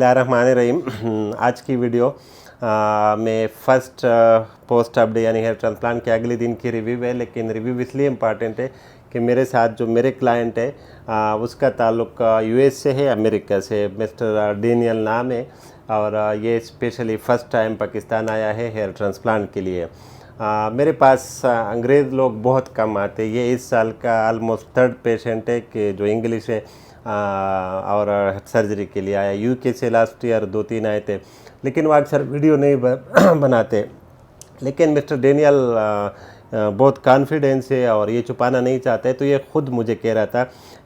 बिस्मिल्लाहिर्रहमानिर्रहीम। आज की वीडियो में फ़र्स्ट पोस्ट अपडेट यानी हेयर ट्रांसप्लांट के अगले दिन की रिव्यू है। लेकिन रिव्यू इसलिए इम्पॉर्टेंट है कि मेरे साथ जो मेरे क्लाइंट है उसका ताल्लुक यूएस से है, अमेरिका से। मिस्टर डेनियल नाम है और ये स्पेशली फ़र्स्ट टाइम पाकिस्तान आया है हेयर ट्रांसप्लांट के लिए। मेरे पास अंग्रेज़ लोग बहुत कम आते। ये इस साल का ऑलमोस्ट थर्ड पेशेंट है कि जो इंग्लिश है और सर्जरी के लिए आया। यूके से लास्ट ईयर 2-3 आए थे, लेकिन वो अक्सर वीडियो नहीं बनाते। लेकिन मिस्टर डेनियल बहुत कॉन्फिडेंस है और ये छुपाना नहीं चाहते। तो ये ख़ुद मुझे कह रहा था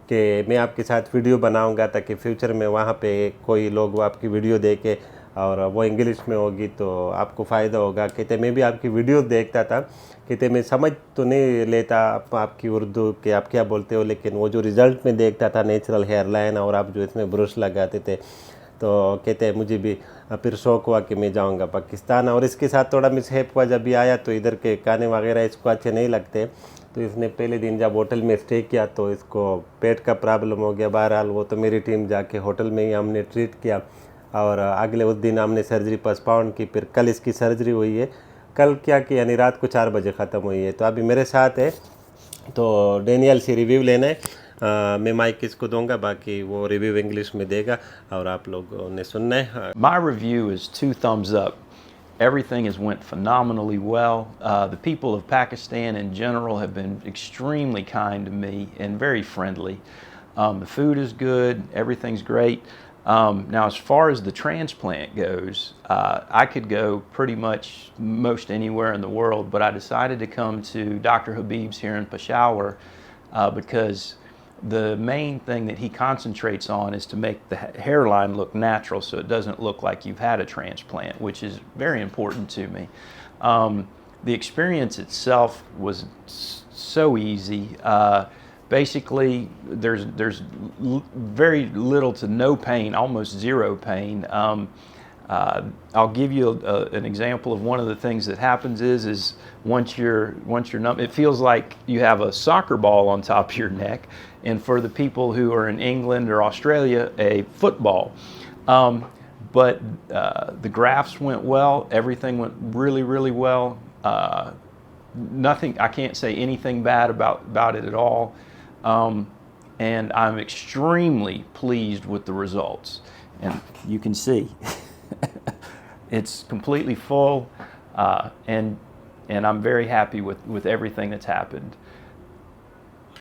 कि मैं आपके साथ वीडियो बनाऊंगा ताकि फ्यूचर में वहाँ पे कोई लोग वो आपकी वीडियो देखे और वो इंग्लिश में होगी तो आपको फ़ायदा होगा। कहते मैं भी आपकी वीडियो देखता था, कहते मैं समझ तो नहीं लेता आपकी उर्दू कि आप क्या बोलते हो, लेकिन वो जो रिज़ल्ट में देखता था नेचुरल हेयर लाइन और आप जो इसमें ब्रश लगाते थे, तो कहते हैं मुझे भी फिर शौक़ हुआ कि मैं जाऊंगा पाकिस्तान। और इसके साथ थोड़ा मिसहैप हुआ, जब भी आया तो इधर के खाने वगैरह इसको अच्छे नहीं लगते। तो इसने पहले दिन जब होटल में स्टे किया तो इसको पेट का प्रॉब्लम हो गया। बहरहाल वो तो मेरी टीम जाके होटल में ही हमने ट्रीट किया और अगले उस दिन हमने सर्जरी पोस्टपोन की। फिर कल इसकी सर्जरी हुई है। कल क्या कि यानी रात को 4 बजे ख़त्म हुई है। तो अभी मेरे साथ है, तो डेनियल से रिव्यू लेना है। मैं माइक इसको दूंगा, बाकी वो रिव्यू इंग्लिश में देगा और आप लोगों ने सुनना है। My review is 2 thumbs up. Everything has went phenomenally well. The people of Pakistan in general have been extremely kind to me and very friendly. The food is good. Everything's great. Now, as far as the transplant goes, I could go pretty much most anywhere in the world, but I decided to come to Dr. Habib's here in Peshawar because the main thing that he concentrates on is to make the hairline look natural so it doesn't look like you've had a transplant, which is very important to me. The experience itself was so easy. Basically, there's very little to no pain, almost zero pain. I'll give you an example of one of the things that happens is once you're numb, it feels like you have a soccer ball on top of your neck, and for the people who are in England or Australia, a football. But the grafts went well. Everything went really, really well. Nothing. I can't say anything bad about it at all. And I'm extremely pleased with the results. And you can see it's completely full, and I'm very happy with everything that's happened.